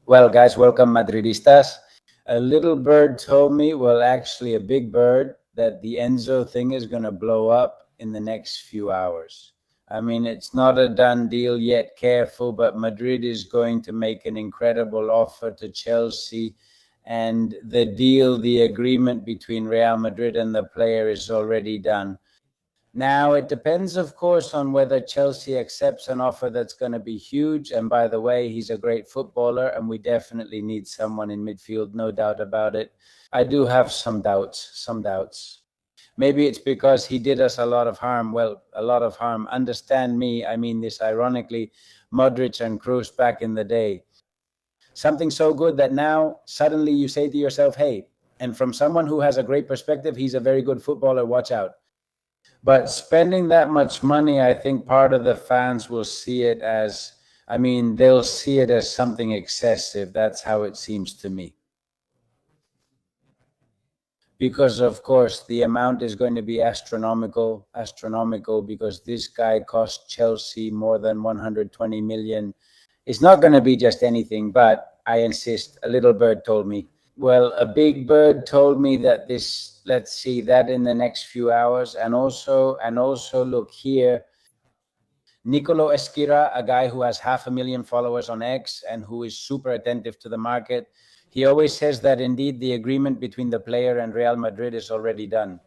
Well, guys, welcome Madridistas. A little bird told me, well, actually a big bird, that the Enzo thing is going to blow up in the next few hours. I mean, it's not a done deal yet, careful, but Madrid is going to make an incredible offer to Chelsea. And the deal, the agreement between Real Madrid and the player is already done. Now, it depends, of course, on whether Chelsea accepts an offer that's going to be huge. And by the way, he's a great footballer, and we definitely need someone in midfield, no doubt about it. I do have some doubts. Maybe it's because he did us a lot of harm. Well, a lot of harm. Understand me, I mean this ironically, Modric and Kroos back in the day. Something so good that now suddenly you say to yourself, hey, and from someone who has a great perspective, he's a very good footballer, watch out. But spending that much money, I think part of the fans will see it as, I mean, they'll see it as something excessive. That's how it seems to me. Because, of course, the amount is going to be astronomical, because this guy cost Chelsea more than 120 million. It's not going to be just anything, but I insist, a little bird told me. Well, a big bird told me that this, let's see, that in the next few hours. And also look here, Nicolo Esquira, a guy who has 500,000 followers on X and who is super attentive to the market. He always says that indeed the agreement between the player and Real Madrid is already done.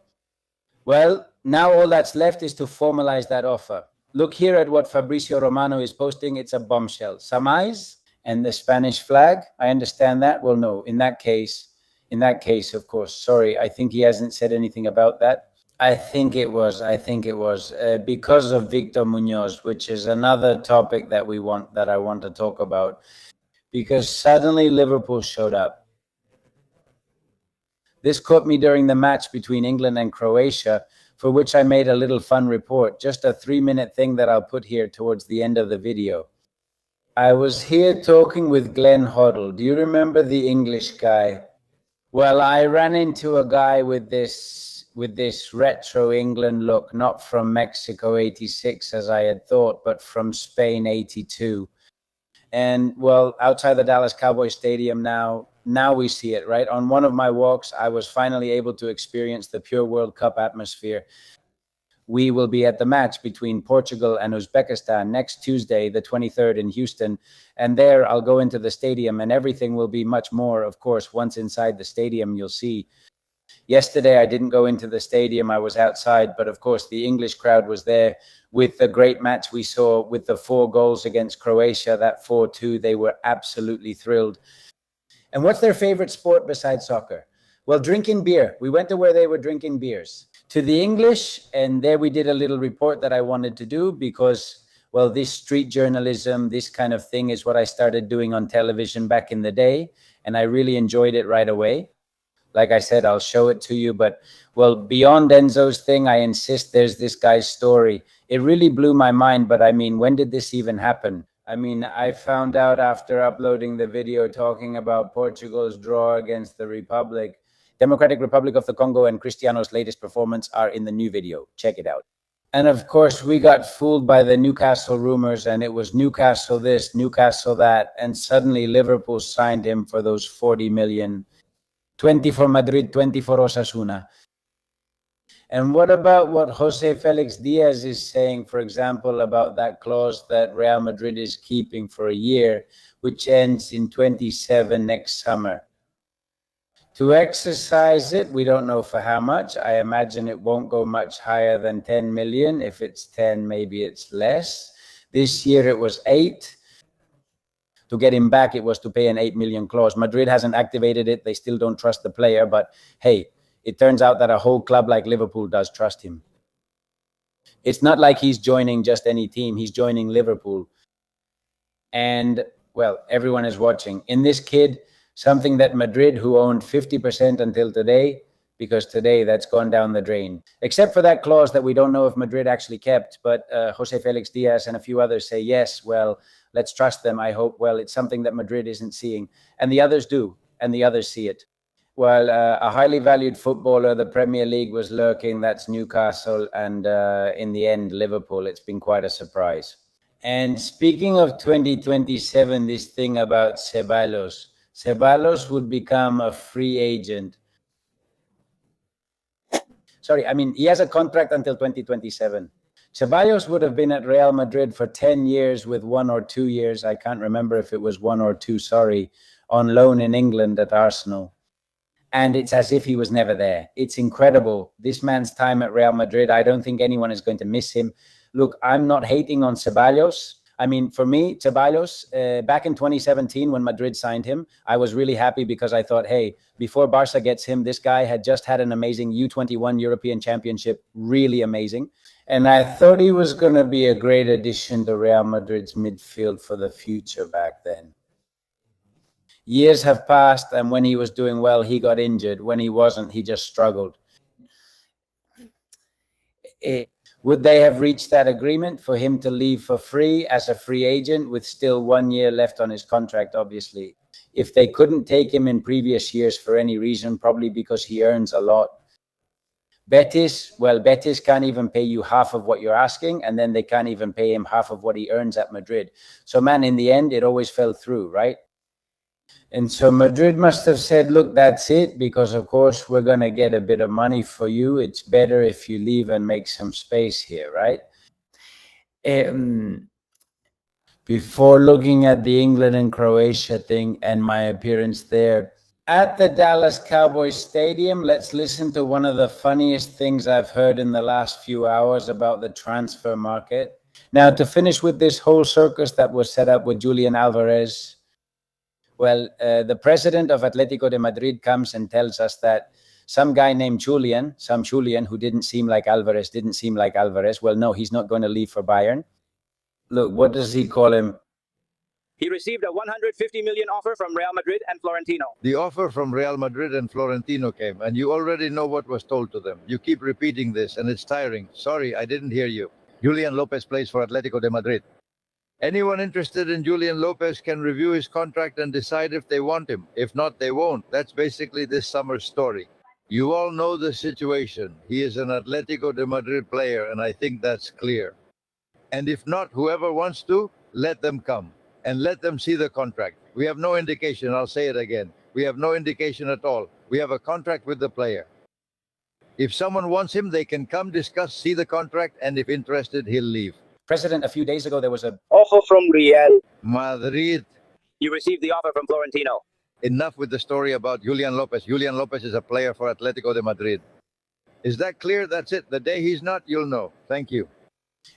Well, now all that's left is to formalize that offer. Look here at what Fabrizio Romano is posting. It's a bombshell. Some eyes and the Spanish flag. I understand that. Well, no, in that case, of course, sorry, I think he hasn't said anything about that. I think it was because of Victor Munoz, which is another topic that I want to talk about, because suddenly Liverpool showed up. This caught me during the match between England and Croatia, for which I made a little fun report, just a 3-minute thing that I'll put here towards the end of the video. I was here talking with Glenn Hoddle. Do you remember the English guy? Well, I ran into a guy with this retro England look, not from Mexico 86 as I had thought, but from Spain 82. And well, outside the Dallas Cowboys Stadium now we see it, right? On one of my walks, I was finally able to experience the pure World Cup atmosphere. We will be at the match between Portugal and Uzbekistan next Tuesday, the 23rd in Houston. And there I'll go into the stadium and everything will be much more, of course, once inside the stadium, you'll see. Yesterday, I didn't go into the stadium. I was outside. But of course, the English crowd was there with the great match we saw with the 4 goals against Croatia, that 4-2. They were absolutely thrilled. And what's their favorite sport besides soccer? Well, drinking beer. We went to where they were drinking beers. To the English, and there we did a little report that I wanted to do because, well, this street journalism, this kind of thing is what I started doing on television back in the day, and I really enjoyed it right away. Like I said, I'll show it to you, but, well, beyond Enzo's thing, I insist there's this guy's story. It really blew my mind, but I mean, when did this even happen? I mean, I found out after uploading the video talking about Portugal's draw against the Democratic Republic of the Congo, and Cristiano's latest performance are in the new video. Check it out. And of course, we got fooled by the Newcastle rumors, and it was Newcastle this, Newcastle that, and suddenly Liverpool signed him for those 40 million, 20 for Madrid, 20 for Osasuna. And what about what Jose Felix Diaz is saying, for example, about that clause that Real Madrid is keeping for a year, which ends in 27 next summer? To exercise it, we don't know for how much. I imagine it won't go much higher than 10 million. If it's 10, maybe it's less. This year it was 8. To get him back, it was to pay an 8 million clause. Madrid hasn't activated it. They still don't trust the player. But hey, it turns out that a whole club like Liverpool does trust him. It's not like he's joining just any team. He's joining Liverpool. And, well, everyone is watching. In this kid, something that Madrid, who owned 50% until today, because today that's gone down the drain. Except for that clause that we don't know if Madrid actually kept, but Jose Felix Diaz and a few others say, yes, well, let's trust them, I hope. Well, it's something that Madrid isn't seeing. And the others do, and the others see it. Well, a highly valued footballer, the Premier League was lurking. That's Newcastle. And in the end, Liverpool. It's been quite a surprise. And speaking of 2027, this thing about Ceballos. Ceballos would become a free agent. Sorry, I mean, he has a contract until 2027. Ceballos would have been at Real Madrid for 10 years with 1 or 2 years. I can't remember if it was 1 or 2, sorry, on loan in England at Arsenal. And it's as if he was never there. It's incredible. This man's time at Real Madrid, I don't think anyone is going to miss him. Look, I'm not hating on Ceballos. I mean, for me, Ceballos, back in 2017, when Madrid signed him, I was really happy because I thought, hey, before Barca gets him, this guy had just had an amazing U21 European Championship, really amazing. And I thought he was going to be a great addition to Real Madrid's midfield for the future back then. Years have passed, and when he was doing well, he got injured. When he wasn't, he just struggled. Would they have reached that agreement for him to leave for free as a free agent with still 1 year left on his contract, obviously? If they couldn't take him in previous years for any reason, probably because he earns a lot. Betis can't even pay you half of what you're asking, and then they can't even pay him half of what he earns at Madrid. So, man, in the end, it always fell through, right? And so Madrid must have said, look, that's it, because, of course, we're going to get a bit of money for you. It's better if you leave and make some space here, right? Before looking at the England and Croatia thing and my appearance there, at the Dallas Cowboys Stadium, let's listen to one of the funniest things I've heard in the last few hours about the transfer market. Now, to finish with this whole circus that was set up with Julian Alvarez, well, the president of Atlético de Madrid comes and tells us that some guy named Julian, who didn't seem like Alvarez. Well, no, he's not going to leave for Bayern. Look, what does he call him? He received a 150 million offer from Real Madrid and Florentino. The offer from Real Madrid and Florentino came, and you already know what was told to them. You keep repeating this, and it's tiring. Sorry, I didn't hear you. Julian Lopez plays for Atlético de Madrid. Anyone interested in Julian Lopez can review his contract and decide if they want him. If not, they won't. That's basically this summer's story. You all know the situation. He is an Atlético de Madrid player, and I think that's clear. And if not, whoever wants to, let them come. And let them see the contract. We have no indication, I'll say it again. We have no indication at all. We have a contract with the player. If someone wants him, they can come, discuss, see the contract, and if interested, he'll leave. President, a few days ago, there was a offer from Real Madrid. You received the offer from Florentino. Enough with the story about Julian Lopez. Julian Lopez is a player for Atlético de Madrid. Is that clear? That's it. The day he's not, you'll know. Thank you.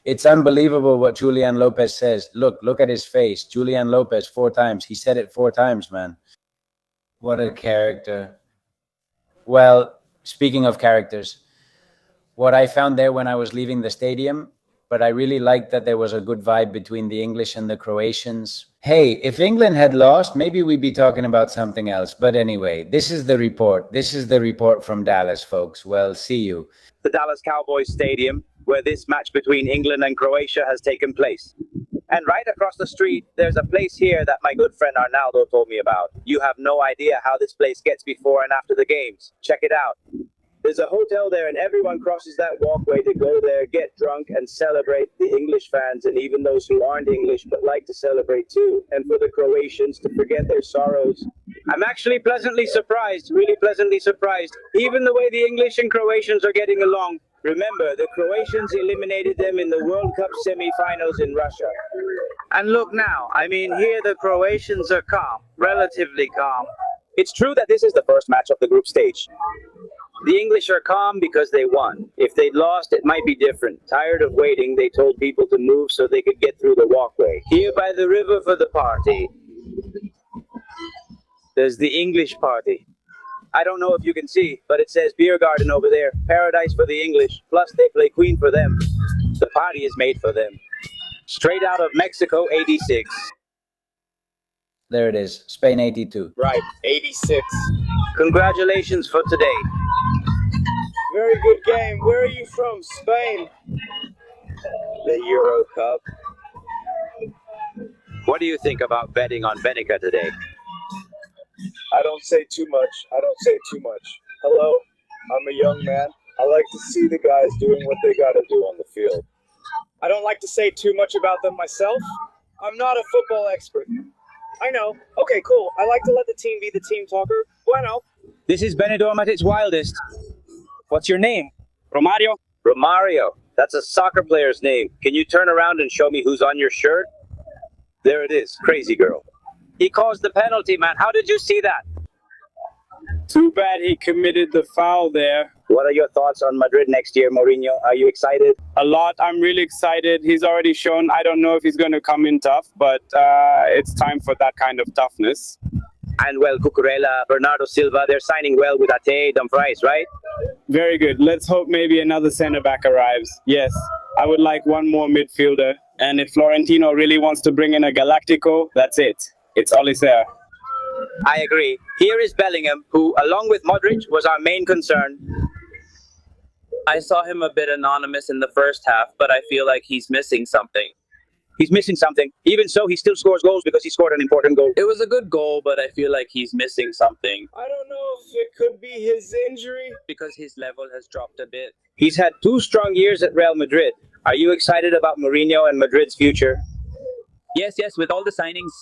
It's unbelievable what Julian Lopez says. Look at his face. Julian Lopez 4 times. He said it 4 times, man. What a character. Well, speaking of characters, what I found there when I was leaving the stadium, but I really liked that there was a good vibe between the English and the Croatians. Hey, if England had lost, maybe we'd be talking about something else. But anyway, this is the report. This is the report from Dallas, folks. Well, see you. The Dallas Cowboys Stadium, where this match between England and Croatia has taken place. And right across the street, there's a place here that my good friend Arnaldo told me about. You have no idea how this place gets before and after the games. Check it out. There's a hotel there, and everyone crosses that walkway to go there, get drunk, and celebrate. The English fans, and even those who aren't English but like to celebrate too. And for the Croatians to forget their sorrows. I'm actually pleasantly surprised, really pleasantly surprised. Even the way the English and Croatians are getting along. Remember, the Croatians eliminated them in the World Cup semi-finals in Russia. And look now, I mean, here the Croatians are calm, relatively calm. It's true that this is the first match of the group stage. The English are calm because they won. If they'd lost, it might be different. Tired of waiting, they told people to move so they could get through the walkway. Here by the river for the party. There's the English party. I don't know if you can see, but it says beer garden over there. Paradise for the English. Plus, they play Queen for them. The party is made for them. Straight out of Mexico, 86. There it is. Spain 82. Right, 86. Congratulations for today. Very good game. Where are you from? Spain. The Euro Cup. What do you think about betting on Benica today? I don't say too much. Hello, I'm a young man. I like to see the guys doing what they got to do on the field. I don't like to say too much about them myself. I'm not a football expert. I know. Okay, cool. I like to let the team be the team talker. Bueno. This is Benidorm at its wildest. What's your name? Romario. Romario. That's a soccer player's name. Can you turn around and show me who's on your shirt? There it is. Crazy girl. He caused the penalty, man. How did you see that? Too bad he committed the foul there. What are your thoughts on Madrid next year, Mourinho? Are you excited? A lot. I'm really excited. He's already shown, I don't know if he's going to come in tough, but it's time for that kind of toughness. And well, Cucurella, Bernardo Silva, they're signing well with Ate, Dumfries, right? Very good. Let's hope maybe another centre-back arrives. Yes, I would like one more midfielder. And if Florentino really wants to bring in a Galactico, that's it. It's Olicer. I agree. Here is Bellingham, who, along with Modric, was our main concern. I saw him a bit anonymous in the first half, but I feel like he's missing something. He's missing something. Even so, he still scores goals because he scored an important goal. It was a good goal, but I feel like he's missing something. I don't know if it could be his injury. Because his level has dropped a bit. He's had 2 strong years at Real Madrid. Are you excited about Mourinho and Madrid's future? Yes, with all the signings.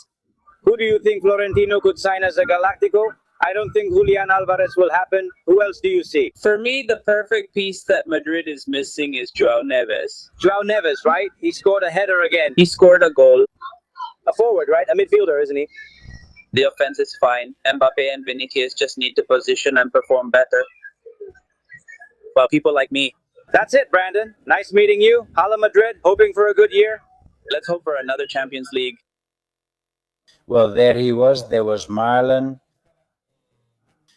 Who do you think Florentino could sign as a Galactico? I don't think Julian Alvarez will happen. Who else do you see? For me, the perfect piece that Madrid is missing is Joao Neves. Joao Neves, right? He scored a header again. He scored a goal. A forward, right? A midfielder, isn't he? The offense is fine. Mbappe and Vinicius just need to position and perform better. Well, people like me. That's it, Brandon. Nice meeting you. Hala Madrid, hoping for a good year. Let's hope for another Champions League. Well, there he was. There was Marlon.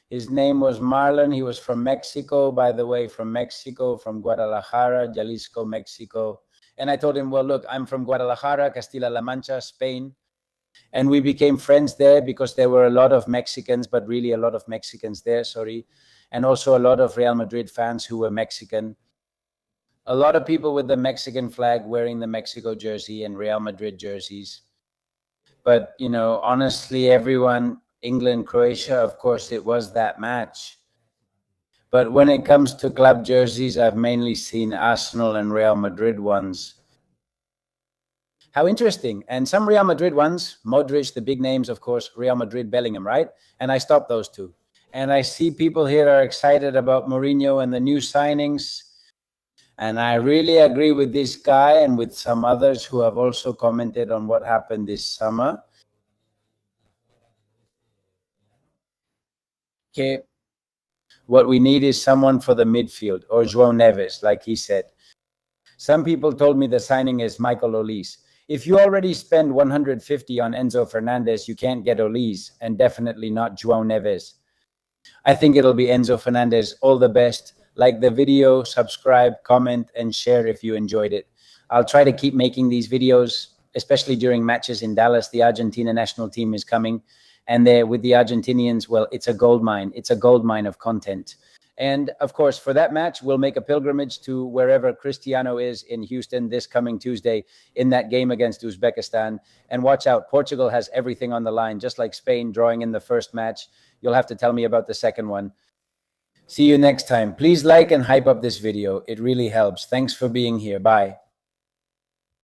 His name was Marlon. He was from Mexico, by the way, from Guadalajara, Jalisco, Mexico. And I told him, well, look, I'm from Guadalajara, Castilla-La Mancha, Spain. And we became friends there because there were a lot of Mexicans, but really a lot of Mexicans there, sorry. And also a lot of Real Madrid fans who were Mexican. A lot of people with the Mexican flag wearing the Mexico jersey and Real Madrid jerseys. But, you know, honestly, everyone, England, Croatia, of course, it was that match. But when it comes to club jerseys, I've mainly seen Arsenal and Real Madrid ones. How interesting. And some Real Madrid ones, Modric, the big names, of course, Real Madrid, Bellingham, right? And I stopped those 2. And I see people here are excited about Mourinho and the new signings. And I really agree with this guy and with some others who have also commented on what happened this summer. Okay. What we need is someone for the midfield, or Joao Neves, like he said. Some people told me the signing is Michael Olise. If you already spend 150 on Enzo Fernández, you can't get Olise, and definitely not Joao Neves. I think it'll be Enzo Fernández. All the best. Like the video, subscribe, comment, and share if you enjoyed it. I'll try to keep making these videos, especially during matches in Dallas. The Argentina national team is coming. And there with the Argentinians, well, it's a gold mine. It's a gold mine of content. And of course, for that match, we'll make a pilgrimage to wherever Cristiano is in Houston this coming Tuesday in that game against Uzbekistan. And watch out, Portugal has everything on the line, just like Spain drawing in the first match. You'll have to tell me about the second one. See you next time. Please like and hype up this video. It really helps. Thanks for being here. Bye.